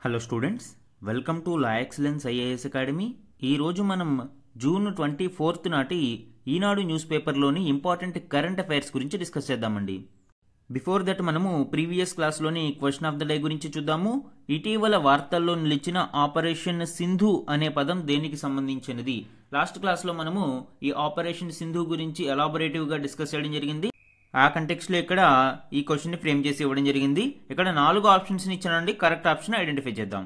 Hello students, welcome to law excellence IAS academy. ఈరోజు మనం June 24 నాటి ఈనాడు న్యూస్ పేపర్లోని ఇంపార్టెంట్ కరెంట్ అఫైర్స్ గురించి డిస్కస్ చేద్దామండి. బిఫోర్ దట్ మనము ప్రీవియస్ క్లాస్లోని క్వశ్చన్ ఆఫ్ ద డే గురించి చూద్దాము. ఇటీవల వార్తల్లో నిలిచిన ఆపరేషన్ సింధు అనే పదం దేనికి సంబంధించినది? లాస్ట్ క్లాస్లో మనము ఈ ఆపరేషన్ సింధు గురించి ఎలాబొరేటివ్గా డిస్కస్ చేయడం జరిగింది. ఆ కంటెక్స్లో ఇక్కడ ఈ క్వశ్చన్ని ఫ్రేమ్ చేసి ఇవ్వడం జరిగింది. ఇక్కడ 4 ఆప్షన్స్ని ఇచ్చానండి. కరెక్ట్ ఆప్షన్ ఐడెంటిఫై చేద్దాం.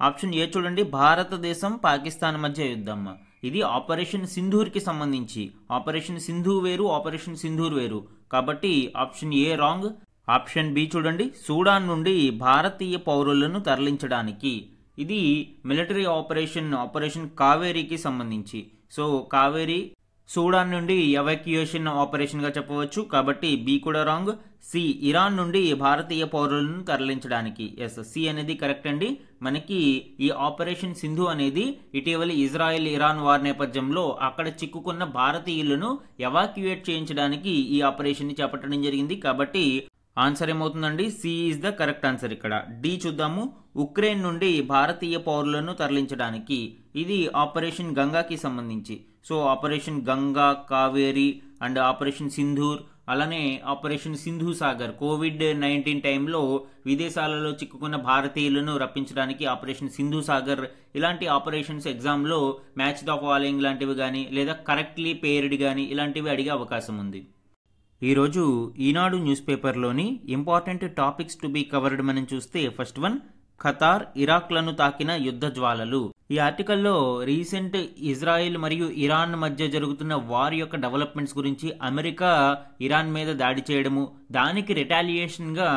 ఆప్షన్ ఏ చూడండి, భారతదేశం పాకిస్తాన్ మధ్య యుద్ధం. ఇది ఆపరేషన్ సింధూర్కి సంబంధించి. ఆపరేషన్ సింధు వేరు, ఆపరేషన్ సింధూర్ వేరు, కాబట్టి option A wrong. Option B చూడండి, సూడాన్ నుండి భారతీయ పౌరులను తరలించడానికి. ఇది మిలిటరీ ఆపరేషన్ కావేరీకి సంబంధించి. సో కావేరీ సూడాన్ నుండి ఎవాక్యుయేషన్ ఆపరేషన్గా చెప్పవచ్చు, కాబట్టి బి కూడా రాంగ్. సి, ఇరాన్ నుండి భారతీయ పౌరులను తరలించడానికి. ఎస్, సి అనేది కరెక్ట్ అండి. మనకి ఈ ఆపరేషన్ సింధు అనేది ఇటీవల ఇజ్రాయెల్ ఇరాన్ వార్ నేపథ్యంలో అక్కడ చిక్కుకున్న భారతీయులను ఎవాక్యుయేట్ చేయించడానికి ఈ ఆపరేషన్ని చేపట్టడం జరిగింది. కాబట్టి ఆన్సర్ ఏమవుతుందండి? C is the correct answer. ఇక్కడ డి చూద్దాము, ఉక్రెయిన్ నుండి భారతీయ పౌరులను తరలించడానికి. ఇది ఆపరేషన్ గంగాకి సంబంధించి. So operation Ganga, Kaveri and operation Sindoor, అలానే ఆపరేషన్ సింధు సాగర్, కోవిడ్-19 టైంలో విదేశాలలో చిక్కుకున్న భారతీయులను రప్పించడానికి ఆపరేషన్ సింధు సాగర్. ఇలాంటి ఆపరేషన్స్ ఎగ్జామ్లో మ్యాచ్ ద ఫాలోయింగ్ లాంటివి కానీ లేదా కరెక్ట్లీ పేర్డ్ కానీ ఇలాంటివి అడిగే అవకాశం ఉంది. ఈరోజు ఈనాడు న్యూస్ పేపర్లోని important topics to be covered మనం చూస్తే, ఫస్ట్ వన్, ఖతార్ ఇరాక్లను తాకిన యుద్ధ జ్వాలలు. ఈ ఆర్టికల్లో రీసెంట్ ఇజ్రాయెల్ మరియు ఇరాన్ మధ్య జరుగుతున్న వార్ యొక్క డెవలప్మెంట్స్ గురించి, అమెరికా ఇరాన్ మీద దాడి చేయడము, దానికి రిటాలియేషన్గా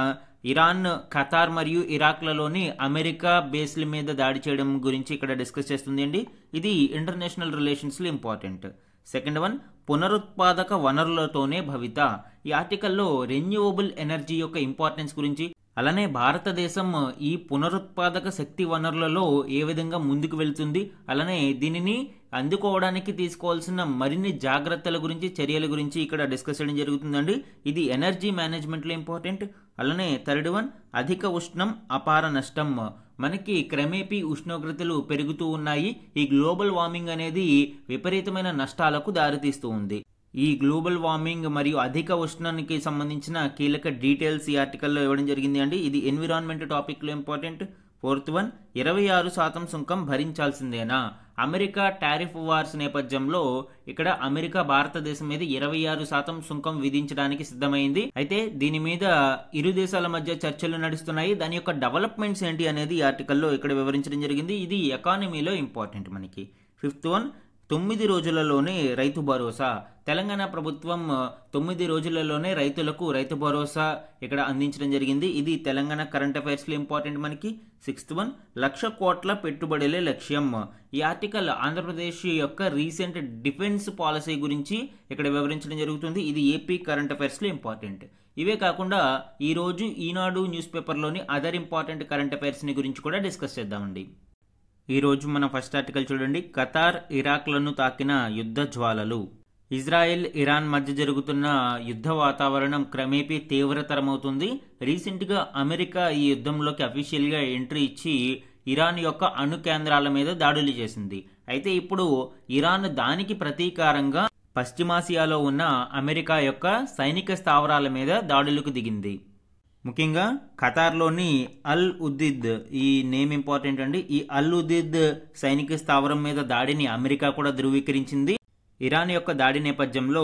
ఇరాన్ ఖతార్ మరియు ఇరాక్లలోని అమెరికా బేస్ల మీద దాడి చేయడం గురించి ఇక్కడ డిస్కస్ చేస్తుంది అండి. ఇది ఇంటర్నేషనల్ రిలేషన్స్లో ఇంపార్టెంట్. సెకండ్ వన్, పునరుత్పాదక వనరులతోనే భవిత. ఈ ఆర్టికల్లో రెన్యూవబుల్ ఎనర్జీ యొక్క ఇంపార్టెన్స్ గురించి, అలానే భారతదేశం ఈ పునరుత్పాదక శక్తి వనరులలో ఏ విధంగా ముందుకు వెళ్తుంది, అలానే దీనిని అందుకోవడానికి తీసుకోవాల్సిన మరిన్ని జాగ్రత్తల గురించి, చర్యల గురించి ఇక్కడ డిస్కస్ చేయడం జరుగుతుందండి. ఇది ఎనర్జీ మేనేజ్మెంట్లో ఇంపార్టెంట్. అలానే థర్డ్ వన్, అధిక ఉష్ణం అపార నష్టం. మనకి క్రమేపీ ఉష్ణోగ్రతలు పెరుగుతూ ఉన్నాయి. ఈ గ్లోబల్ వార్మింగ్ అనేది విపరీతమైన నష్టాలకు దారితీస్తూ ఉంది. ఈ గ్లోబల్ వార్మింగ్ మరియు అధిక ఉష్ణానికి సంబంధించిన కీలక డీటెయిల్స్ ఈ ఆర్టికల్లో ఇవ్వడం జరిగింది అండి. ఇది ఎన్విరాన్మెంట్ టాపిక్లో ఇంపార్టెంట్. ఫోర్త్ వన్, 26% సుంకం భరించాల్సిందేనా? అమెరికా టారిఫ్ వార్స్ నేపథ్యంలో ఇక్కడ అమెరికా భారతదేశం మీద 26% సుంకం విధించడానికి సిద్ధమైంది. అయితే దీని మీద ఇరు దేశాల మధ్య చర్చలు నడుస్తున్నాయి. దాని యొక్క డెవలప్మెంట్స్ ఏంటి అనేది ఈ ఆర్టికల్లో ఇక్కడ వివరించడం జరిగింది. ఇది ఎకానమీలో ఇంపార్టెంట్ మనకి. Fifth one, 9 రోజులలోనే Rythu Bharosa. తెలంగాణ ప్రభుత్వం 9 రోజులలోనే రైతులకు రైతు భరోసా ఇక్కడ అందించడం జరిగింది. ఇది తెలంగాణ కరెంట్ అఫైర్స్లో ఇంపార్టెంట్ మనకి. సిక్స్త్ వన్, 1,00,000 కోట్ల పెట్టుబడులే లక్ష్యం. ఈ ఆర్టికల్ ఆంధ్రప్రదేశ్ యొక్క రీసెంట్ డిఫెన్స్ పాలసీ గురించి ఇక్కడ వివరించడం జరుగుతుంది. ఇది ఏపీ కరెంట్ అఫైర్స్లో ఇంపార్టెంట్. ఇవే కాకుండా ఈరోజు Eenadu news పేపర్లోని other important current అఫైర్స్ని గురించి కూడా డిస్కస్ చేద్దామండి. ఈరోజు మన ఫస్ట్ ఆర్టికల్ చూడండి, ఖతార్ ఇరాక్లను తాకిన యుద్ధ జ్వాలలు. ఇజ్రాయెల్ ఇరాన్ మధ్య జరుగుతున్న యుద్ధ వాతావరణం క్రమేపీ తీవ్రతరమవుతుంది. రీసెంట్గా అమెరికా ఈ యుద్ధంలోకి అఫీషియల్గా ఎంట్రీ ఇచ్చి ఇరాన్ యొక్క అణు కేంద్రాల మీద దాడులు చేసింది. అయితే ఇప్పుడు ఇరాన్ దానికి ప్రతీకారంగా పశ్చిమాసియాలో ఉన్న అమెరికా యొక్క సైనిక స్థావరాల మీద దాడులకు దిగింది. ముఖ్యంగా ఖతార్లోని అల్ ఉదీద్, ఈ నేమ్ ఇంపార్టెంట్ అండి. ఈ అల్ ఉదీద్ సైనిక స్థావరం మీద దాడిని అమెరికా కూడా ధృవీకరించింది. ఇరాన్ యొక్క దాడి నేపథ్యంలో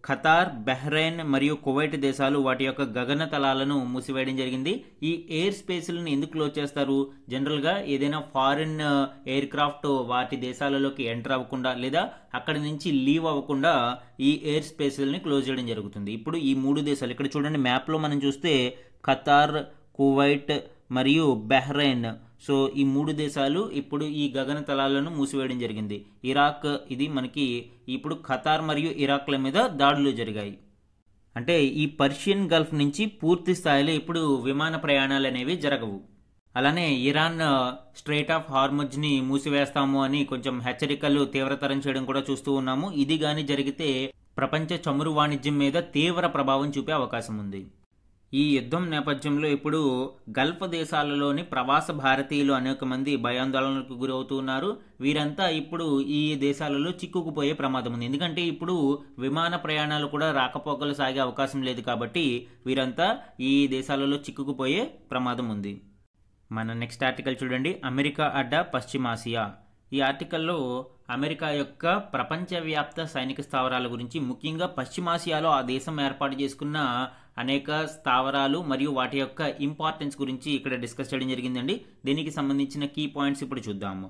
ఖతార్, బహ్రెయిన్ మరియు కువైట్ దేశాలు వాటి యొక్క గగన తలాలను మూసివేయడం జరిగింది. ఈ ఎయిర్ స్పేస్లను ఎందుకు క్లోజ్ చేస్తారు? జనరల్గా ఏదైనా ఫారిన్ ఎయిర్ క్రాఫ్ట్ వాటి దేశాలలోకి ఎంటర్ అవ్వకుండా లేదా అక్కడి నుంచి లీవ్ అవ్వకుండా ఈ ఎయిర్ స్పేస్లని క్లోజ్ చేయడం జరుగుతుంది. ఇప్పుడు ఈ 3 దేశాలు ఇక్కడ చూడండి, మ్యాప్లో మనం చూస్తే ఖతార్, కువైట్ మరియు బహ్రెయిన్. సో ఈ 3 దేశాలు ఇప్పుడు ఈ గగన తలాలను మూసివేయడం జరిగింది. ఇరాక్, ఇది మనకి ఇప్పుడు ఖతార్ మరియు ఇరాక్ల మీద దాడులు జరిగాయి. అంటే ఈ పర్షియన్ గల్ఫ్ నుంచి పూర్తి స్థాయిలో ఇప్పుడు విమాన ప్రయాణాలు అనేవి జరగవు. అలానే ఇరాన్ స్ట్రైట్ ఆఫ్ హార్ముజ్ని మూసివేస్తాము అని కొంచెం హెచ్చరికలు తీవ్రతరం చేయడం కూడా చూస్తూ ఉన్నాము. ఇది కానీ జరిగితే ప్రపంచ చమురు వాణిజ్యం మీద తీవ్ర ప్రభావం చూపే అవకాశం ఉంది. ఈ యుద్ధం నేపథ్యంలో ఇప్పుడు గల్ఫ్ దేశాలలోని ప్రవాస భారతీయులు అనేక మంది భయాందోళనలకు గురవుతున్నారు. వీరంతా ఇప్పుడు ఈ దేశాలలో చిక్కుకుపోయే ప్రమాదం ఉంది. ఎందుకంటే ఇప్పుడు విమాన ప్రయాణాలు కూడా రాకపోకలు సాగే అవకాశం లేదు కాబట్టి వీరంతా ఈ దేశాలలో చిక్కుకుపోయే ప్రమాదం ఉంది. మన నెక్స్ట్ ఆర్టికల్ చూడండి, అమెరికా అడ్డా పశ్చిమాసియా. ఈ ఆర్టికల్లో అమెరికా యొక్క ప్రపంచవ్యాప్త సైనిక స్థావరాల గురించి, ముఖ్యంగా పశ్చిమాసియాలో ఆ దేశం ఏర్పాటు చేసుకున్న అనేక స్థావరాలు మరియు వాటి యొక్క ఇంపార్టెన్స్ గురించి ఇక్కడ డిస్కస్ చేయడం జరిగిందండి. దీనికి సంబంధించిన కీ పాయింట్స్ ఇప్పుడు చూద్దాము.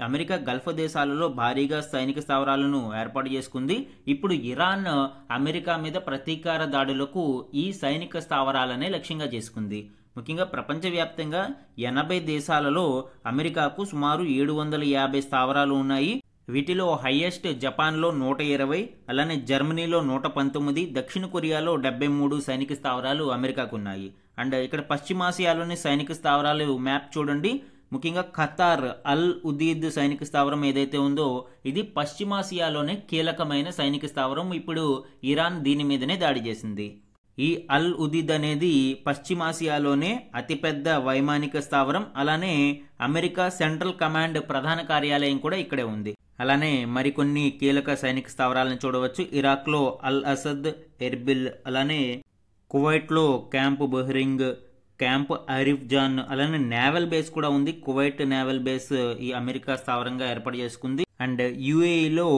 అమెరికా గల్ఫ్ దేశాలలో భారీగా సైనిక స్థావరాలను ఏర్పాటు చేసుకుంది. ఇప్పుడు ఇరాన్ అమెరికా మీద ప్రతీకార దాడులకు ఈ సైనిక స్థావరాలనే లక్ష్యంగా చేసుకుంది. ముఖ్యంగా ప్రపంచవ్యాప్తంగా 80 దేశాలలో అమెరికాకు సుమారు 750 స్థావరాలు ఉన్నాయి. వీటిలో హైయెస్ట్ జపాన్లో 120, అలానే జర్మనీలో 119, దక్షిణ కొరియాలో 73 సైనిక స్థావరాలు అమెరికాకు ఉన్నాయి. అండ్ ఇక్కడ పశ్చిమాసియాలోని సైనిక స్థావరాలు మ్యాప్ చూడండి. ముఖ్యంగా ఖతార్ అల్ ఉదీద్ సైనిక స్థావరం ఏదైతే ఉందో ఇది పశ్చిమాసియాలోనే కీలకమైన సైనిక స్థావరం. ఇప్పుడు ఇరాన్ దీని మీదనే దాడి చేసింది. ఈ అల్ ఉదీద్ అనేది పశ్చిమాసియాలోనే అతిపెద్ద వైమానిక స్థావరం. అలానే అమెరికా సెంట్రల్ కమాండ్ ప్రధాన కార్యాలయం కూడా ఇక్కడే ఉంది. అలానే మరికొన్ని కీలక సైనిక స్థావరాలను చూడవచ్చు. ఇరాక్లో అల్ అసద్, ఎర్బిల్, అలానే కువైట్లో camp Buehring, camp Arifjan, అలానే నేవల్ బేస్ కూడా ఉంది. కువైట్ నేవల్ బేస్ ఈ అమెరికా స్థావరంగా ఏర్పాటు చేసుకుంది. అండ్ యుఏఈలో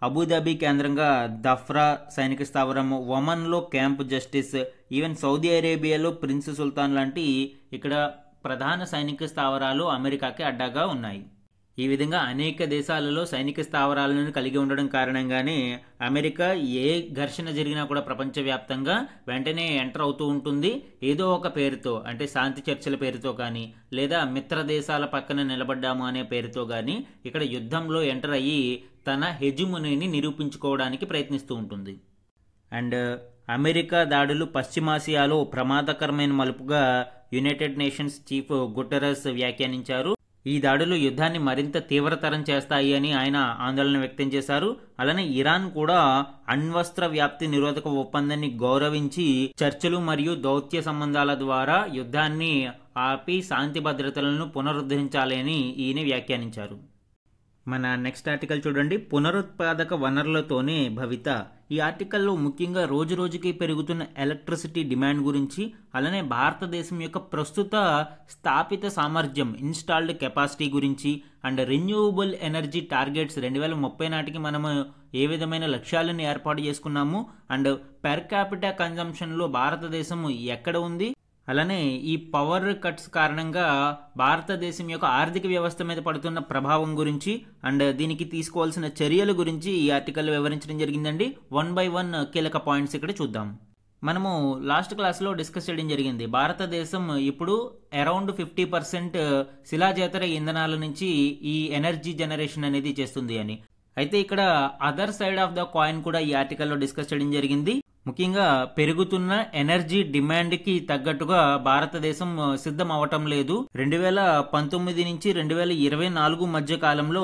అబుదాబి కేంద్రంగా దఫ్రా సైనిక స్థావరం, ఒమన్లో క్యాంప్ జస్టిస్, ఈవెన్ సౌదీ అరేబియాలో ప్రిన్స్ సుల్తాన్ లాంటి ఇక్కడ ప్రధాన సైనిక స్థావరాలు అమెరికాకి అడ్డాగా ఉన్నాయి. ఈ విధంగా అనేక దేశాలలో సైనిక స్థావరాలను కలిగి ఉండడం కారణంగానే అమెరికా ఏ ఘర్షణ జరిగినా కూడా ప్రపంచవ్యాప్తంగా వెంటనే ఎంటర్ అవుతూ ఉంటుంది. ఏదో ఒక పేరుతో, అంటే శాంతి చర్చల పేరుతో కానీ, లేదా మిత్ర దేశాల పక్కన నిలబడ్డాము అనే పేరుతో కానీ ఇక్కడ యుద్ధంలో ఎంటర్ అయ్యి తన హెజుమనీని నిరూపించుకోవడానికి ప్రయత్నిస్తూ ఉంటుంది. అండ్ అమెరికా దాడులు పశ్చిమాసియాలో ప్రమాదకరమైన మలుపుగా యునైటెడ్ నేషన్స్ చీఫ్ గుటెరస్ వ్యాఖ్యానించారు. ఈ దాడులు యుద్ధాన్ని మరింత తీవ్రతరం చేస్తాయి అని ఆయన ఆందోళన వ్యక్తం చేశారు. అలానే ఇరాన్ కూడా అణ్వస్త్ర వ్యాప్తి నిరోధక ఒప్పందాన్ని గౌరవించి చర్చలు మరియు దౌత్య సంబంధాల ద్వారా యుద్ధాన్ని ఆపి శాంతి భద్రతలను పునరుద్ధరించాలి అని ఈయన వ్యాఖ్యానించారు. మన నెక్స్ట్ ఆర్టికల్ చూడండి, పునరుత్పాదక వనరులతోనే భవిత. ఈ ఆర్టికల్లో ముఖ్యంగా రోజు రోజుకి పెరుగుతున్న ఎలక్ట్రిసిటీ డిమాండ్ గురించి, అలానే భారతదేశం యొక్క ప్రస్తుత స్థాపిత సామర్థ్యం ఇన్స్టాల్డ్ కెపాసిటీ గురించి, అండ్ రెన్యూవబుల్ ఎనర్జీ టార్గెట్స్ 2030 నాటికి మనము ఏ విధమైన లక్ష్యాలను ఏర్పాటు చేసుకున్నాము, అండ్ పెర్ క్యాపిటా కన్జంప్షన్లో భారతదేశం ఎక్కడ ఉంది, అలానే ఈ పవర్ కట్స్ కారణంగా భారతదేశం యొక్క ఆర్థిక వ్యవస్థ మీద పడుతున్న ప్రభావం గురించి అండ్ దీనికి తీసుకోవాల్సిన చర్యల గురించి ఈ ఆర్టికల్ వివరించడం జరిగిందండి. 1 by 1 కీలక పాయింట్స్ ఇక్కడ చూద్దాం. మనము లాస్ట్ క్లాస్లో డిస్కస్ చేయడం జరిగింది, భారతదేశం ఇప్పుడు అరౌండ్ 50% శిలాజేతర ఇంధనాల నుంచి ఈ ఎనర్జీ జనరేషన్ అనేది చేస్తుంది అని. అయితే ఇక్కడ other side of the coin కూడా ఈ ఆర్టికల్లో డిస్కస్ చేయడం జరిగింది. ముఖ్యంగా పెరుగుతున్న ఎనర్జీ డిమాండ్కి తగ్గట్టుగా భారతదేశం సిద్ధం అవటం లేదు. 2019 నుంచి 2024 మధ్య కాలంలో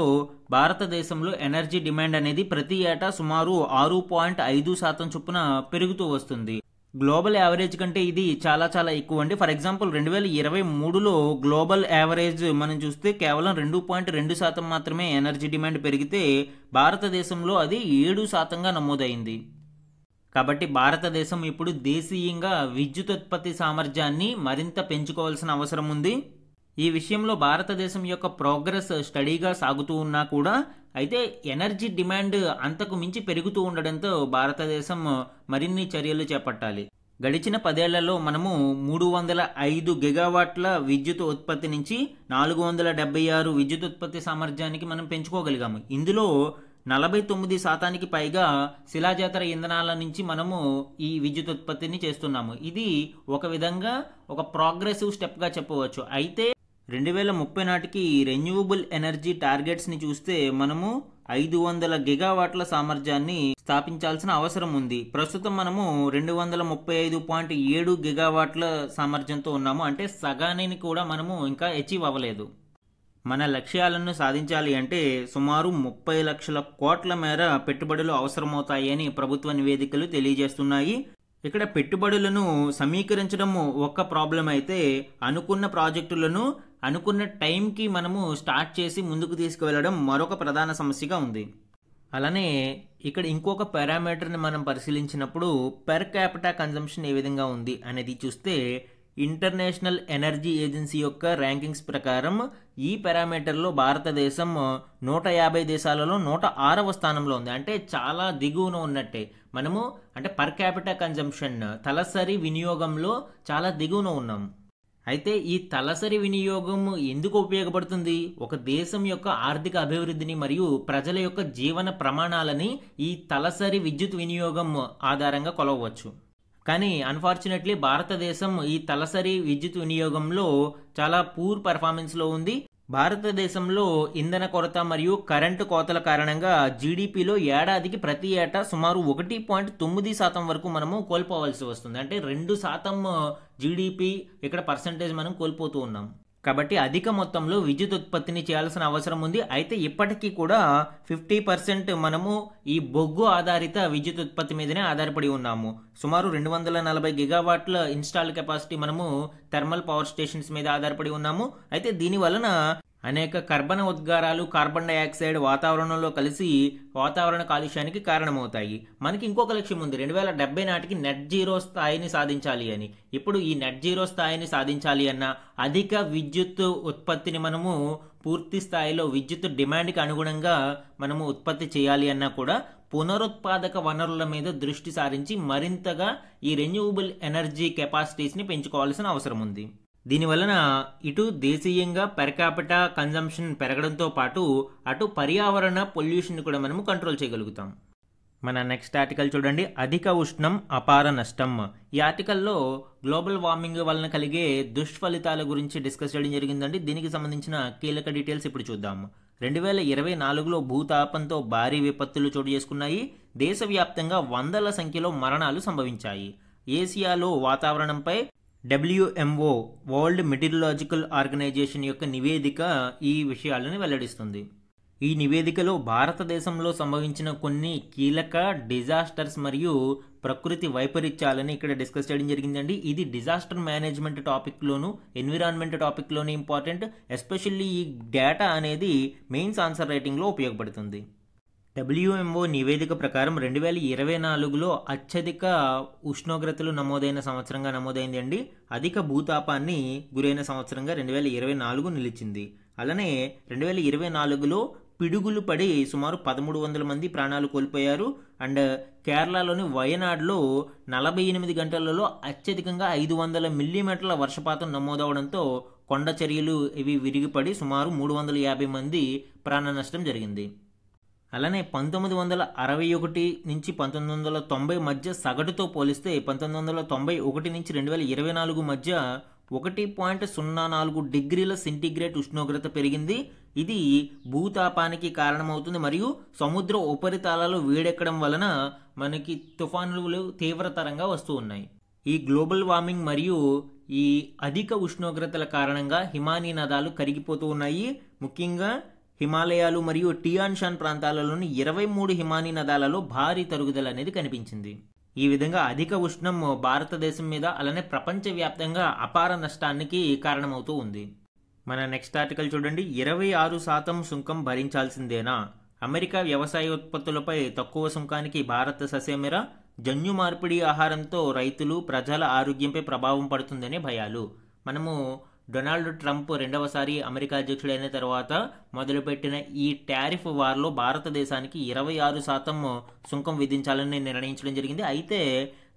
భారతదేశంలో ఎనర్జీ డిమాండ్ అనేది ప్రతి ఏటా సుమారు 6.5% చొప్పున పెరుగుతూ వస్తుంది. గ్లోబల్ యావరేజ్ కంటే ఇది చాలా చాలా ఎక్కువ అండి. ఫర్ ఎగ్జాంపుల్ 2023లో గ్లోబల్ యావరేజ్ మనం చూస్తే కేవలం 2.2% మాత్రమే ఎనర్జీ డిమాండ్ పెరిగితే భారతదేశంలో అది 7%గా నమోదైంది. కాబట్టి భారతదేశం ఇప్పుడు దేశీయంగా విద్యుతుత్పత్తి సామర్థ్యాన్ని మరింత పెంచుకోవాల్సిన అవసరం ఉంది. ఈ విషయంలో భారతదేశం యొక్క ప్రోగ్రెస్ స్టడీగా సాగుతూ ఉన్నా కూడా అయితే ఎనర్జీ డిమాండ్ అంతకు మించి పెరుగుతూ ఉండడంతో భారతదేశం మరిన్ని చర్యలు చేపట్టాలి. గడిచిన 10 ఏళ్లలో మనము 305 గిగావాట్ల విద్యుత్ ఉత్పత్తి నుంచి 476 విద్యుత్ ఉత్పత్తి సామర్థ్యానికి మనం పెంచుకోగలిగాము. ఇందులో 49% పైగా శిలాజేతర ఇంధనాల నుంచి మనము ఈ విద్యుత్ ఉత్పత్తిని చేస్తున్నాము. ఇది ఒక విధంగా ఒక ప్రోగ్రెసివ్ స్టెప్గా చెప్పవచ్చు. అయితే 2030 నాటికి రెన్యూవబుల్ ఎనర్జీ టార్గెట్స్ని చూస్తే మనము 500 గిగావాట్ల సామర్థ్యాన్ని స్థాపించాల్సిన అవసరం ఉంది. ప్రస్తుతం మనము 235.7 గిగావాట్ల సామర్థ్యంతో ఉన్నాము. అంటే సగానిని కూడా మనము ఇంకా అచీవ్ అవ్వలేదు. మన లక్ష్యాలను సాధించాలి అంటే సుమారు 30 లక్షల కోట్ల మేర పెట్టుబడులు అవసరమవుతాయని ప్రభుత్వ నివేదికలు తెలియజేస్తున్నాయి. ఇక్కడ పెట్టుబడులను సమీకరించడం ఒక ప్రాబ్లం అయితే, అనుకున్న ప్రాజెక్టులను అనుకున్న టైంకి మనము స్టార్ట్ చేసి ముందుకు తీసుకువెళ్ళడం మరొక ప్రధాన సమస్యగా ఉంది. అలానే ఇక్కడ ఇంకొక పారామీటర్ని మనం పరిశీలించినప్పుడు పెర్ క్యాపిటా కన్జంప్షన్ ఏ విధంగా ఉంది అనేది చూస్తే, ఇంటర్నేషనల్ ఎనర్జీ ఏజెన్సీ యొక్క ర్యాంకింగ్స్ ప్రకారం ఈ పారామీటర్లో భారతదేశం 150 దేశాలలో 106వ స్థానంలో ఉంది. అంటే చాలా దిగువన ఉన్నట్టే. మనము అంటే పర్ క్యాపిటా కన్జంప్షన్ తలసరి వినియోగంలో చాలా దిగువన ఉన్నాం. అయితే ఈ తలసరి వినియోగం ఎందుకు ఉపయోగపడుతుంది? ఒక దేశం యొక్క ఆర్థిక అభివృద్ధిని మరియు ప్రజల యొక్క జీవన ప్రమాణాలని ఈ తలసరి విద్యుత్ వినియోగం ఆధారంగా కొలవవచ్చు. కానీ అన్ఫార్చునేట్లీ భారతదేశం ఈ తలసరి విద్యుత్ వినియోగంలో చాలా పూర్ పర్ఫార్మెన్స్లో ఉంది. భారతదేశంలో ఇంధన కొరత మరియు కరెంటు కోతల కారణంగా జీడిపిలో ఏడాదికి ప్రతి ఏటా సుమారు 1.9% వరకు మనము కోల్పోవలసి వస్తుంది. అంటే 2% జీడిపి ఇక్కడ పర్సంటేజ్ మనం కోల్పోతూ ఉన్నాం. కాబట్టి అధిక మొత్తంలో విద్యుత్ ఉత్పత్తిని చేయాల్సిన అవసరం ఉంది. అయితే ఇప్పటికీ కూడా 50% మనము ఈ బొగ్గు ఆధారిత విద్యుత్ ఉత్పత్తి మీదనే ఆధారపడి ఉన్నాము. సుమారు 240 గిగావాట్ల ఇన్స్టాల్ కెపాసిటీ మనము థర్మల్ పవర్ స్టేషన్స్ మీద ఆధారపడి ఉన్నాము. అయితే దీని వలన అనేక కర్బన ఉద్గారాలు, కార్బన్ డైఆక్సైడ్ వాతావరణంలో కలిసి వాతావరణ కాలుష్యానికి కారణమవుతాయి. మనకి ఇంకొక లక్ష్యం ఉంది, 2070 నాటికి నెట్ జీరో స్థాయిని సాధించాలి అని. ఇప్పుడు ఈ నెట్ జీరో స్థాయిని సాధించాలి అన్న అధిక విద్యుత్ ఉత్పత్తిని మనము పూర్తి స్థాయిలో విద్యుత్ డిమాండ్కి అనుగుణంగా మనము ఉత్పత్తి చేయాలి అన్నా కూడా పునరుత్పాదక వనరుల మీద దృష్టి సారించి మరింతగా ఈ రెన్యూవబుల్ ఎనర్జీ కెపాసిటీస్ని పెంచుకోవాల్సిన అవసరం ఉంది. దీనివలన ఇటు దేశీయంగా పెర్ క్యాపిటా కన్జంప్షన్ పెరగడంతో పాటు అటు పర్యావరణ పొల్యూషన్ కూడా మనము కంట్రోల్ చేయగలుగుతాం. మన నెక్స్ట్ ఆర్టికల్ చూడండి, అధిక ఉష్ణం అపార నష్టం. ఈ ఆర్టికల్లో గ్లోబల్ వార్మింగ్ వలన కలిగే దుష్ఫలితాల గురించి డిస్కస్ చేయడం జరిగిందండి. దీనికి సంబంధించిన కీలక డీటెయిల్స్ ఇప్పుడు చూద్దాం. 2024లో భూతాపంతో భారీ విపత్తులు చోటు చేసుకున్నాయి. దేశవ్యాప్తంగా వందల సంఖ్యలో మరణాలు సంభవించాయి. ఏసియాలో వాతావరణంపై WMO వరల్డ్ మెటీరియలాజికల్ ఆర్గనైజేషన్ యొక్క నివేదిక ఈ విషయాలను వెల్లడిస్తుంది. ఈ నివేదికలో భారతదేశంలో సంభవించిన కొన్ని కీలక డిజాస్టర్స్ మరియు ప్రకృతి వైపరీత్యాలని ఇక్కడ డిస్కస్ చేయడం జరిగిందండి. ఇది డిజాస్టర్ మేనేజ్మెంట్ టాపిక్లోను ఎన్విరాన్మెంట్ టాపిక్లోను ఇంపార్టెంట్. ఎస్పెషల్లీ ఈ డేటా అనేది మెయిన్స్ ఆన్సర్ రైటింగ్లో ఉపయోగపడుతుంది. WMO నివేదిక ప్రకారం 2024లో అత్యధిక ఉష్ణోగ్రతలు నమోదైన సంవత్సరంగా నమోదైంది అండి. అధిక భూతాపాన్ని గురైన సంవత్సరంగా 2024 నిలిచింది. అలానే 2024లో పిడుగులు పడి సుమారు 1300 మంది ప్రాణాలు కోల్పోయారు. అండ్ కేరళలోని వయనాడ్లో 48 గంటలలో అత్యధికంగా 500 మిల్లీమీటర్ల వర్షపాతం నమోదవడంతో కొండ చర్యలు ఇవి విరిగిపడి సుమారు 350 మంది ప్రాణ నష్టం జరిగింది. అలానే 1961 నుంచి 1990 మధ్య సగటుతో పోలిస్తే 1991 నుంచి 2024 మధ్య 1.04 డిగ్రీల సెంటీగ్రేడ్ ఉష్ణోగ్రత పెరిగింది. ఇది భూతాపానికి కారణమవుతుంది మరియు సముద్ర ఉపరితలాలు వేడెక్కడం వలన మనకి తుఫానులు తీవ్రతరంగా వస్తూ ఉన్నాయి. ఈ గ్లోబల్ వార్మింగ్ మరియు ఈ అధిక ఉష్ణోగ్రతల కారణంగా హిమానీ నదాలు కరిగిపోతూ ఉన్నాయి. ముఖ్యంగా హిమాలయాలు మరియు టియాన్ షాన్ ప్రాంతాలలోని 23 హిమానీ నదాలలో భారీ తరుగుదల అనేది కనిపించింది. ఈ విధంగా అధిక ఉష్ణం భారతదేశం మీద అలానే ప్రపంచవ్యాప్తంగా అపార నష్టానికి కారణమవుతూ ఉంది. మన నెక్స్ట్ ఆర్టికల్ చూడండి, 26% సుంకం భరించాల్సిందేనా? అమెరికా వ్యవసాయ ఉత్పత్తులపై తక్కువ సుంకానికి భారత్ ససేమిరా? జన్యు మార్పిడి ఆహారంతో రైతులు ప్రజల ఆరోగ్యంపై ప్రభావం పడుతుందనే భయాలు. మనము డొనాల్డ్ ట్రంప్ రెండవసారి అమెరికా అధ్యక్షుడైన తర్వాత మొదలుపెట్టిన ఈ టారిఫ్ వార్లో భారతదేశానికి 26% సుంకం విధించాలని నిర్ణయించడం జరిగింది. అయితే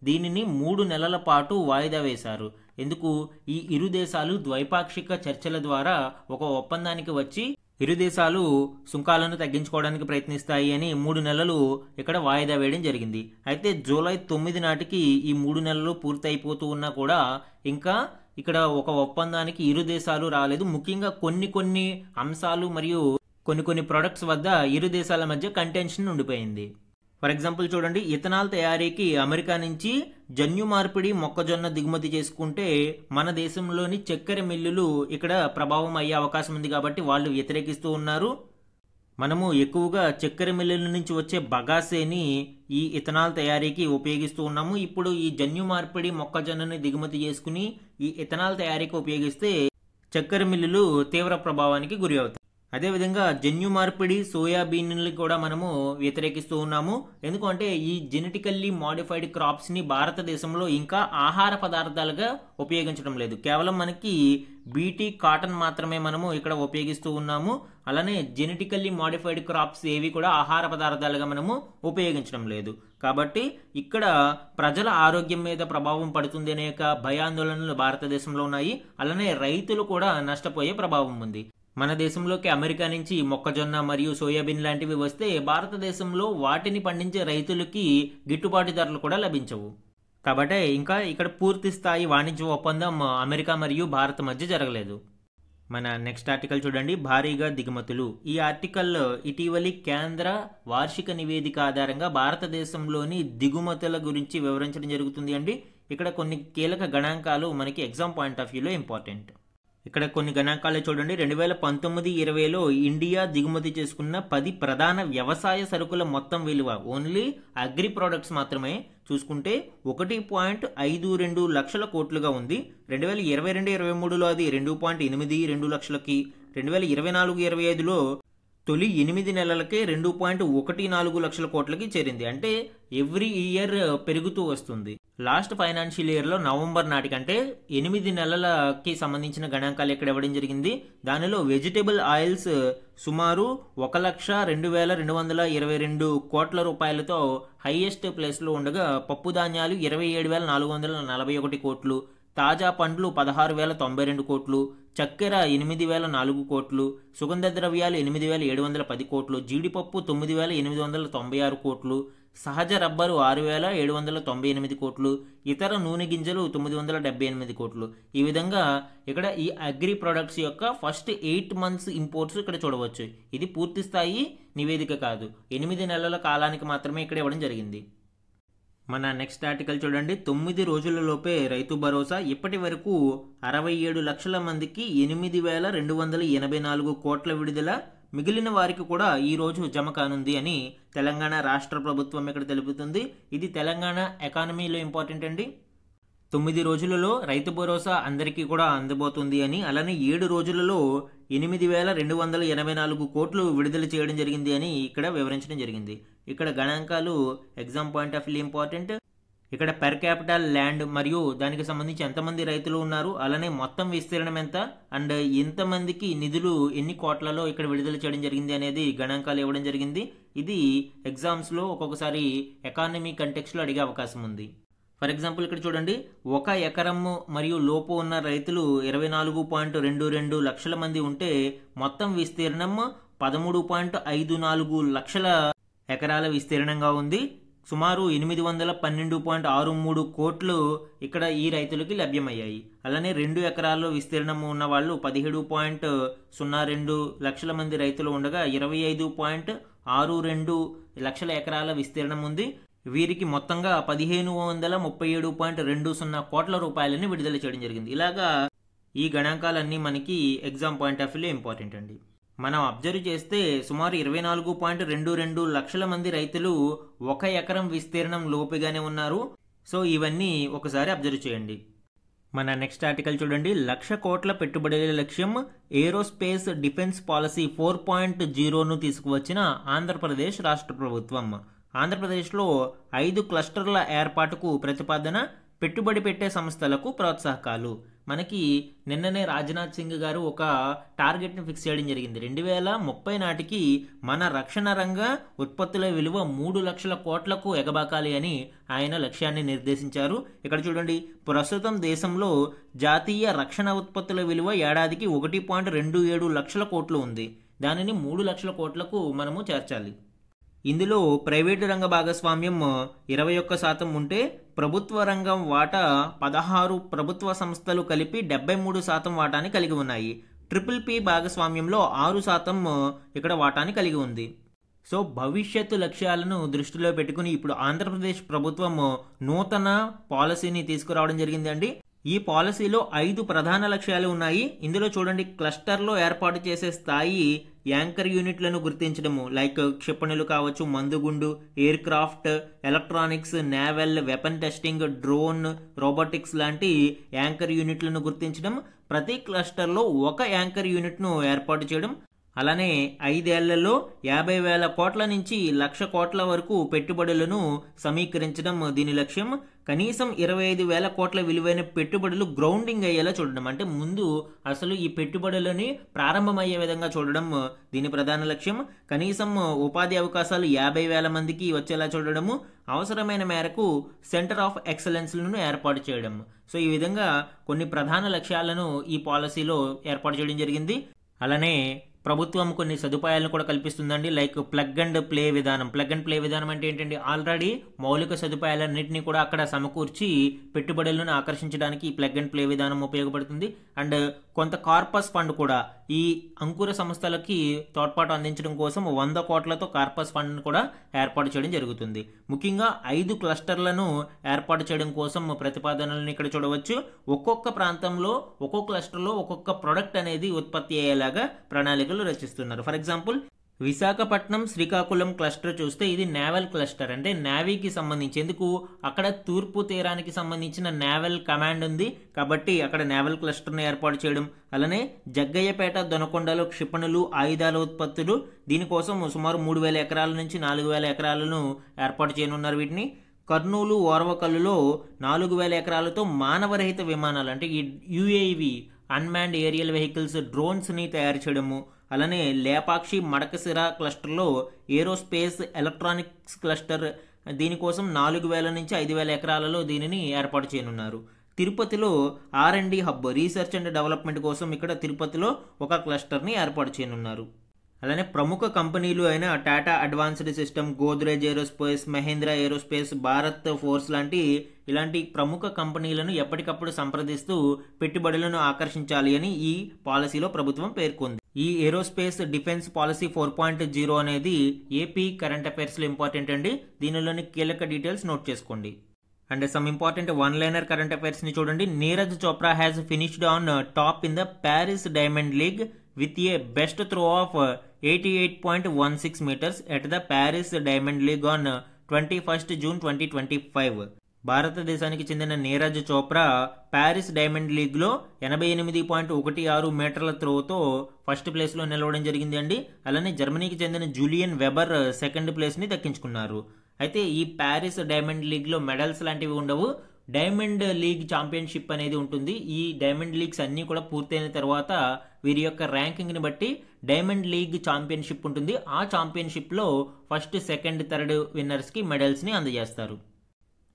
దీనిని 3 నెలల పాటు వాయిదా వేశారు. ఎందుకు? ఈ ఇరు దేశాలు ద్వైపాక్షిక చర్చల ద్వారా ఒక ఒప్పందానికి వచ్చి ఇరు దేశాలు సుంకాలను తగ్గించుకోవడానికి ప్రయత్నిస్తాయి అని 3 నెలలు ఇక్కడ వాయిదా వేయడం జరిగింది. అయితే జూలై 9 నాటికి ఈ 3 నెలలు పూర్తయిపోతూ ఉన్నా కూడా ఇంకా ఇక్కడ ఒక ఒప్పందానికి ఇరు దేశాలు రాలేదు. ముఖ్యంగా కొన్ని అంశాలు మరియు కొన్ని ప్రొడక్ట్స్ వద్ద ఇరు దేశాల మధ్య కంటెన్షన్ ఉండిపోయింది. ఫర్ ఎగ్జాంపుల్ చూడండి, ఇథనాల్ తయారీకి అమెరికా నుంచి జన్యు మార్పిడి మొక్కజొన్న దిగుమతి చేసుకుంటే మన దేశంలోని చక్కెర మిల్లులు ఇక్కడ ప్రభావం అయ్యే అవకాశం ఉంది కాబట్టి వాళ్ళు వ్యతిరేకిస్తూ ఉన్నారు. మనము ఎక్కువగా చక్కెర మిల్లుల నుంచి వచ్చే బగాసేని ఈ ఇథనాల్ తయారీకి ఉపయోగిస్తూ ఉన్నాము. ఇప్పుడు ఈ జన్యు మార్పిడి మొక్కజొన్నని దిగుమతి చేసుకుని ఈ ఇథనాల్ తయారీకి ఉపయోగిస్తే చక్కెర మిల్లులు తీవ్ర ప్రభావానికి గురి అవుతాయి. అదేవిధంగా జన్యు మార్పిడి సోయాబీన్లు కూడా మనము వ్యతిరేకిస్తూ ఉన్నాము. ఎందుకంటే ఈ జెనెటికల్లీ మోడిఫైడ్ క్రాప్స్ని భారతదేశంలో ఇంకా ఆహార పదార్థాలుగా ఉపయోగించడం లేదు. కేవలం మనకి బీటీ కాటన్ మాత్రమే మనము ఇక్కడ ఉపయోగిస్తూ ఉన్నాము. అలానే జెనెటికల్లీ మోడిఫైడ్ క్రాప్స్ ఏవి కూడా ఆహార పదార్థాలుగా మనము ఉపయోగించడం లేదు. కాబట్టి ఇక్కడ ప్రజల ఆరోగ్యం మీద ప్రభావం పడుతుంది అనే భయాందోళనలు భారతదేశంలో ఉన్నాయి. అలానే రైతులు కూడా నష్టపోయే ప్రభావం ఉంది. మన దేశంలోకి అమెరికా నుంచి మొక్కజొన్న మరియు సోయాబీన్ లాంటివి వస్తే భారతదేశంలో వాటిని పండించే రైతులకి గిట్టుబాటు ధరలు కూడా లభించవు. కాబట్టి ఇంకా ఇక్కడ పూర్తి స్థాయి వాణిజ్య ఒప్పందం అమెరికా మరియు భారత్ మధ్య జరగలేదు. మన నెక్స్ట్ ఆర్టికల్ చూడండి, భారీగా దిగుమతులు. ఈ ఆర్టికల్ ఇటీవలి కేంద్ర వార్షిక నివేదిక ఆధారంగా భారతదేశంలోని దిగుమతుల గురించి వివరించడం జరుగుతుంది అండి. ఇక్కడ కొన్ని కీలక గణాంకాలు మనకి ఎగ్జామ్ పాయింట్ ఆఫ్ వ్యూలో ఇంపార్టెంట్. ఇక్కడ కొన్ని గణాంకాలు చూడండి. 2019-20లో ఇండియా దిగుమతి చేసుకున్న 10 ప్రధాన వ్యవసాయ సరుకుల మొత్తం విలువ ఓన్లీ అగ్రి ప్రొడక్ట్స్ మాత్రమే చూసుకుంటే 1.52 లక్షల కోట్లుగా ఉంది. 2022-23లో అది 2.82 లక్షలకి, 2024-25లో తొలి 8 నెలలకే 2.14 లక్షల కోట్లకి చేరింది. అంటే ఎవ్రీ ఇయర్ పెరుగుతూ వస్తుంది. లాస్ట్ ఫైనాన్షియల్ ఇయర్లో నవంబర్ నాటికంటే 8 నెలలకి సంబంధించిన గణాంకాలు ఇక్కడ ఇవ్వడం జరిగింది. దానిలో వెజిటేబుల్ ఆయిల్స్ సుమారు 1,02,222 కోట్ల రూపాయలతో హైయెస్ట్ ప్లేస్లో ఉండగా, పప్పు ధాన్యాలు 27,441 కోట్లు, తాజా పండ్లు 16,092 కోట్లు, చక్కెర 8,004 కోట్లు, సుగంధ ద్రవ్యాలు 8,710 కోట్లు, జీడిపప్పు 9,896 కోట్లు, సహజ రబ్బరు 6,798 కోట్లు, ఇతర నూనె గింజలు 978 కోట్లు. ఈ విధంగా ఇక్కడ ఈ అగ్రి ప్రొడక్ట్స్ యొక్క ఫస్ట్ 8 months ఇంపోర్ట్స్ ఇక్కడ చూడవచ్చు. ఇది పూర్తి స్థాయి నివేదిక కాదు, 8 నెలల కాలానికి మాత్రమే ఇక్కడ ఇవ్వడం జరిగింది. మన నెక్స్ట్ ఆర్టికల్ చూడండి, 9 రోజులలోపే రైతు భరోసా. ఇప్పటి వరకు 67 లక్షల మందికి 8,284 కోట్ల విడుదల. మిగిలిన వారికి కూడా ఈ రోజు జమ కానుంది అని తెలంగాణ రాష్ట్ర ప్రభుత్వం ఇక్కడ తెలుపుతుంది. ఇది తెలంగాణ ఎకానమీలో ఇంపార్టెంట్ అండి. 9 రోజులలో రైతు భరోసా అందరికీ కూడా అందబోతుంది అని, అలానే 7 రోజులలో 8,284 కోట్లు విడుదల చేయడం జరిగింది అని ఇక్కడ వివరించడం జరిగింది. ఇక్కడ గణాంకాలు exam point of view important. ఇక్కడ పెర్ క్యాపిటల్ ల్యాండ్ మరియు దానికి సంబంధించి ఎంతమంది రైతులు ఉన్నారు, అలానే మొత్తం విస్తీర్ణం ఎంత, అండ్ ఎంతమందికి నిధులు ఎన్ని కోట్లలో ఇక్కడ విడుదల చేయడం జరిగింది అనేది గణాంకాలు ఇవ్వడం జరిగింది. ఇది ఎగ్జామ్స్లో ఒక్కొక్కసారి ఎకానమీ కంటెక్స్లో అడిగే అవకాశం ఉంది. ఫర్ ఎగ్జాంపుల్ ఇక్కడ చూడండి, 1 ఎకరం మరియు లోపు ఉన్న రైతులు 24.22 లక్షల మంది ఉంటే మొత్తం విస్తీర్ణం 13.54 లక్షల ఎకరాల విస్తీర్ణంగా ఉంది. సుమారు 812.63 కోట్లు ఇక్కడ ఈ రైతులకి లభ్యమయ్యాయి. అలానే 2 ఎకరాల్లో విస్తీర్ణం ఉన్న వాళ్ళు 17.02 లక్షల మంది రైతులు ఉండగా 25.62 లక్షల ఎకరాల విస్తీర్ణం ఉంది. వీరికి మొత్తంగా 1537.20 కోట్ల రూపాయలని విడుదల చేయడం జరిగింది. ఇలాగా ఈ గణాంకాలన్నీ మనకి ఎగ్జామ్ పాయింట్ ఆఫ్ వ్యూలో ఇంపార్టెంట్ అండి. మనం అబ్జర్వ్ చేస్తే సుమారు 24.22 లక్షల మంది రైతులు 1 ఎకరం విస్తీర్ణం లోపుగానే ఉన్నారు. సో ఇవన్నీ ఒకసారి అబ్జర్వ్ చేయండి. మన నెక్స్ట్ ఆర్టికల్ చూడండి, 1,00,000 కోట్ల పెట్టుబడుల లక్ష్యం, ఏరోస్పేస్ డిఫెన్స్ పాలసీ 4.0ను తీసుకువచ్చిన ఆంధ్రప్రదేశ్ రాష్ట్ర ప్రభుత్వం. ఆంధ్రప్రదేశ్లో 5 క్లస్టర్ల ఏర్పాటుకు ప్రతిపాదన, పెట్టుబడి పెట్టే సంస్థలకు ప్రోత్సాహకాలు. మనకి నిన్ననే రాజ్నాథ్ సింగ్ గారు ఒక టార్గెట్ని ఫిక్స్ చేయడం జరిగింది. 2030 నాటికి మన రక్షణ రంగ ఉత్పత్తుల విలువ 3 లక్షల కోట్లకు ఎగబాకాలి అని ఆయన లక్ష్యాన్ని నిర్దేశించారు. ఇక్కడ చూడండి, ప్రస్తుతం దేశంలో జాతీయ రక్షణ ఉత్పత్తుల విలువ ఏడాదికి 1.27 లక్షల కోట్లు ఉంది. దానిని 3 లక్షల కోట్లకు మనము చేర్చాలి. ఇందులో ప్రైవేటు రంగ భాగస్వామ్యం 21% ఉంటే ప్రభుత్వ రంగం వాటా 16 ప్రభుత్వ సంస్థలు కలిపి 73% వాటాని కలిగి ఉన్నాయి. PPP భాగస్వామ్యంలో 6% ఇక్కడ వాటాని కలిగి ఉంది. సో భవిష్యత్తు లక్ష్యాలను దృష్టిలో పెట్టుకుని ఇప్పుడు ఆంధ్రప్రదేశ్ ప్రభుత్వం నూతన పాలసీని తీసుకురావడం జరిగిందండి. ఈ పాలసీలో 5 ప్రధాన లక్ష్యాలు ఉన్నాయి. ఇందులో చూడండి, క్లస్టర్లో ఏర్పాటు చేసే స్థాయి యాంకర్ యూనిట్లను గుర్తించడము, లైక్ క్షిపణులు కావచ్చు, మందుగుండు, aircraft, electronics, naval, weapon testing, drone, robotics లాంటి యాంకర్ యూనిట్లను గుర్తించడం, ప్రతి క్లస్టర్లో ఒక యాంకర్ యూనిట్ను ఏర్పాటు చేయడం, అలానే 5 ఏళ్లలో 50,000 కోట్ల నుంచి 1,00,000 కోట్ల వరకు పెట్టుబడులను సమీకరించడం దీని లక్ష్యం. కనీసం 25,000 కోట్ల విలువైన పెట్టుబడులు గ్రౌండింగ్ అయ్యేలా చూడడం, అంటే ముందు అసలు ఈ పెట్టుబడులని ప్రారంభమయ్యే విధంగా చూడడం దీని ప్రధాన లక్ష్యం. కనీసం ఉపాధి అవకాశాలు 50,000 మందికి వచ్చేలా చూడడము, అవసరమైన మేరకు సెంటర్ ఆఫ్ ఎక్సలెన్స్లను ఏర్పాటు చేయడం. సో ఈ విధంగా కొన్ని ప్రధాన లక్ష్యాలను ఈ పాలసీలో ఏర్పాటు చేయడం జరిగింది. అలానే ప్రభుత్వం కొన్ని సదుపాయాలను కూడా కల్పిస్తుందండి, లైక్ ప్లగ్ అండ్ ప్లే విధానం. ప్లగ్ అండ్ ప్లే విధానం అంటే ఏంటండి, ఆల్రెడీ మౌలిక సదుపాయాలన్నింటినీ కూడా అక్కడ సమకూర్చి పెట్టుబడులను ఆకర్షించడానికి ఈ ప్లగ్ అండ్ ప్లే విధానం ఉపయోగపడుతుంది. అండ్ కొంత కార్పస్ ఫండ్ కూడా ఈ అంకుర సంస్థలకి తోడ్పాటు అందించడం కోసం 100 కోట్లతో కార్పస్ ఫండ్ కూడా ఏర్పాటు చేయడం జరుగుతుంది. ముఖ్యంగా 5 క్లస్టర్లను ఏర్పాటు చేయడం కోసం ప్రతిపాదనలను ఇక్కడ చూడవచ్చు. ఒక్కొక్క ప్రాంతంలో ఒక్కొక్క క్లస్టర్లో ఒక్కొక్క ప్రొడక్ట్ అనేది ఉత్పత్తి అయ్యేలాగా ప్రణాళికలు రచిస్తున్నారు. For example, Visakhapatnam Srikakulam cluster చూస్తే ఇది నేవల్ క్లస్టర్, అంటే నేవీకి సంబంధించి. ఎందుకు, అక్కడ తూర్పు తీరానికి సంబంధించిన నేవల్ కమాండ్ ఉంది కాబట్టి అక్కడ నేవల్ క్లస్టర్ను ఏర్పాటు చేయడం. అలానే జగ్గయ్యపేట, దొనకొండలో క్షిపణులు, ఆయుధాల ఉత్పత్తులు, దీనికోసం సుమారు 3,000 ఎకరాల నుంచి 4,000 ఎకరాలను ఏర్పాటు చేయనున్నారు. వీటిని కర్నూలు, ఓర్వకల్లులో 4,000 ఎకరాలతో మానవరహిత విమానాలు, అంటే ఈ యుఏవి అన్మాన్డ్ ఏరియల్ వెహికల్స్, డ్రోన్స్ని తయారు చేయడము. అలానే లేపాక్షి, మడకసిర క్లస్టర్లో ఏరోస్పేస్ ఎలక్ట్రానిక్స్ క్లస్టర్, దీనికోసం 4,000 నుంచి 5,000 ఎకరాలలో దీనిని ఏర్పాటు చేయనున్నారు. తిరుపతిలో R&D hub, research and development కోసం ఇక్కడ తిరుపతిలో ఒక క్లస్టర్ని ఏర్పాటు చేయనున్నారు. అలానే ప్రముఖ కంపెనీలు అయిన టాటా అడ్వాన్స్డ్ సిస్టమ్, గోద్రేజ్ ఏరోస్పేస్, మహేంద్ర ఏరోస్పేస్, భారత్ ఫోర్స్ ఇలాంటి ప్రముఖ కంపెనీలను ఎప్పటికప్పుడు సంప్రదిస్తూ పెట్టుబడులను ఆకర్షించాలి అని ఈ పాలసీలో ప్రభుత్వం పేర్కొంది. ఈ ఏరోస్పేస్ డిఫెన్స్ పాలసీ 4.0 అనేది ఏపీ కరెంట్ అఫైర్స్లో ఇంపార్టెంట్ అండి. దీనిలోని కీలక డీటెయిల్స్ నోట్ చేసుకోండి. And some important one liner current affairs ని చూడండి. Neeraj Chopra has finished on top in the Paris diamond league with a best throw of 88.16 meters at the Paris Diamond League on 21st June 2025. భారతదేశానికి చెందిన Neeraj Chopra Paris diamond లీగ్లో 88.16 మీటర్ల త్రోతో first ప్లేస్లో నిలవడం జరిగింది అండి. అలానే జర్మనీకి చెందిన జూలియన్ వెబర్ సెకండ్ ప్లేస్ని దక్కించుకున్నారు. అయితే ఈ ప్యారిస్ డైమండ్ లీగ్లో మెడల్స్ లాంటివి ఉండవు, డైమండ్ లీగ్ ఛాంపియన్షిప్ అనేది ఉంటుంది. ఈ డైమండ్ లీగ్స్ అన్నీ కూడా పూర్తయిన తర్వాత వీరి యొక్క ర్యాంకింగ్ని బట్టి డైమండ్ లీగ్ ఛాంపియన్షిప్ ఉంటుంది. ఆ ఛాంపియన్షిప్లో ఫస్ట్, సెకండ్, థర్డ్ విన్నర్స్కి మెడల్స్ని అందజేస్తారు.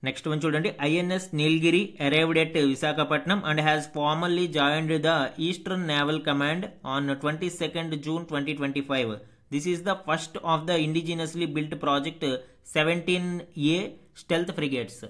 నెక్స్ట్ వన్ చూడండి. INS Nilgiri arrived at Visakhapatnam and has formally joined the eastern naval command on 22nd June 2025. This is the first of the indigenously built project 17A stealth frigates.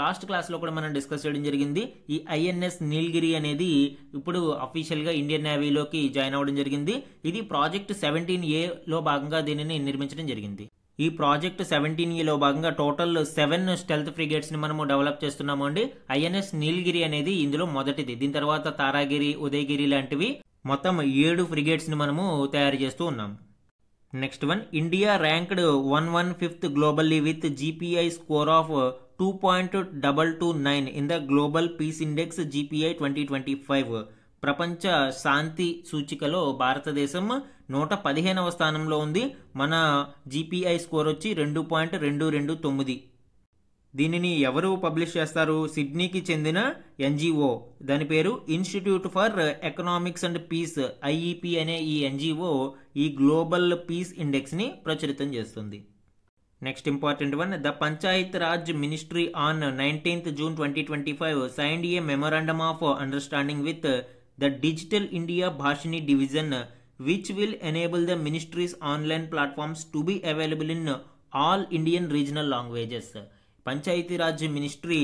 Last క్లాస్లో కూడా మనం discuss చేయడం జరిగింది. ఈ INS Nilgiri అనేది ఇప్పుడు అఫీషియల్గా ఇండియన్ నేవీలోకి జాయిన్ అవ్వడం జరిగింది. ఇది ప్రాజెక్ట్ 17Aలో భాగంగా దీనిని నిర్మించడం జరిగింది. ఈ ప్రాజెక్ట్ 17Aలో భాగంగా టోటల్ 7 స్టెల్త్ ఫ్రిగేట్స్ని మనము డెవలప్ చేస్తున్నాము అండి. ఐఎన్ఎస్ నీల్గిరి అనేది ఇందులో మొదటిది. దీని తర్వాత తారాగిరి, ఉదయగిరి లాంటివి మొత్తం 7 ఫ్రిగేట్స్ని మనము తయారు చేస్తూ ఉన్నాం. Next one. India ranked 115th globally with GPI score of 2.229 in the global peace index GPI 2025. ప్రపంచ శాంతి సూచికలో భారతదేశం 115వ స్థానంలో ఉంది. మన GPI స్కోర్ వచ్చి 2.229. దీనిని ఎవరు పబ్లిష్ చేస్తారు? సిడ్నీకి చెందిన NGO, దాని పేరు institute for economics and peace, IEP అనే ఈ NGO ఈ గ్లోబల్ పీస్ ఇండెక్స్ని ప్రచురితం చేస్తుంది. Next important one. The Panchayat Raj ministry on 19th June 2025 signed a memorandum of understanding with the digital India భాషిని division which will enable the ministries online platforms to be available in all Indian regional languages. Panchayati Raj ministry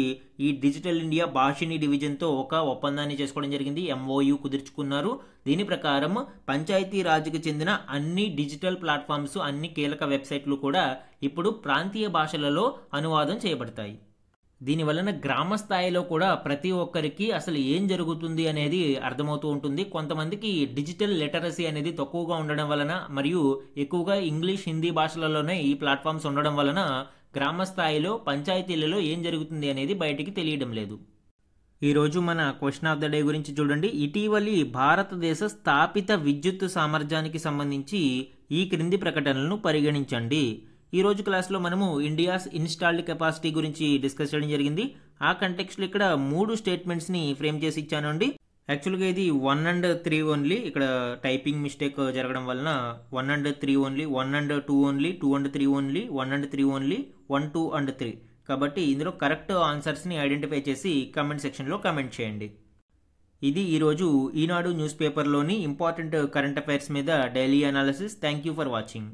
ఈ digital India భాషిని డివిజన్తో ఒక ఒప్పందాన్ని చేసుకోవడం జరిగింది. MOU కుదుర్చుకున్నారు. దీని ప్రకారం పంచాయతీరాజ్కి చెందిన అన్ని digital platforms, అన్ని కీలక వెబ్సైట్లు కూడా ఇప్పుడు ప్రాంతీయ భాషలలో అనువాదం చేయబడతాయి. దీని వలన గ్రామ స్థాయిలో కూడా ప్రతి ఒక్కరికి అసలు ఏం జరుగుతుంది అనేది అర్థమవుతూ ఉంటుంది. కొంతమందికి డిజిటల్ లిటరసీ అనేది తక్కువగా ఉండడం వలన మరియు ఎక్కువగా ఇంగ్లీష్, హిందీ భాషలలోనే ఈ ప్లాట్ఫామ్స్ ఉండడం వలన గ్రామ స్థాయిలో పంచాయతీలలో ఏం జరుగుతుంది అనేది బయటికి తెలియడం లేదు. ఈరోజు మన క్వశ్చన్ ఆఫ్ ద డే గురించి చూడండి. ఇటీవలి భారతదేశ స్థాపిత విద్యుత్ సామర్థ్యానికి సంబంధించి ఈ క్రింది ప్రకటనలను పరిగణించండి. ఈరోజు క్లాస్లో మనము ఇండియాస్ ఇన్స్టాల్డ్ కెపాసిటీ గురించి డిస్కస్ చేయడం జరిగింది. ఆ కంటెక్స్ట్లో ఇక్కడ 3 స్టేట్మెంట్స్ని ఫ్రేమ్ చేసి ఇచ్చానండి. యాక్చువల్గా ఇది 1 and 3 ఓన్లీ, ఇక్కడ టైపింగ్ మిస్టేక్ జరగడం వలన 1 and 3 only, 1 and 2 only, 2 and 3 only, 1 and 3 only, 1, 2 and 3. కాబట్టి ఇందులో కరెక్ట్ ఆన్సర్స్ని ఐడెంటిఫై చేసి కామెంట్ సెక్షన్లో కామెంట్ చేయండి. ఇది ఈరోజు ఈనాడు న్యూస్ పేపర్లోని ఇంపార్టెంట్ కరెంట్ అఫైర్స్ మీద daily analysis. Thank you for watching.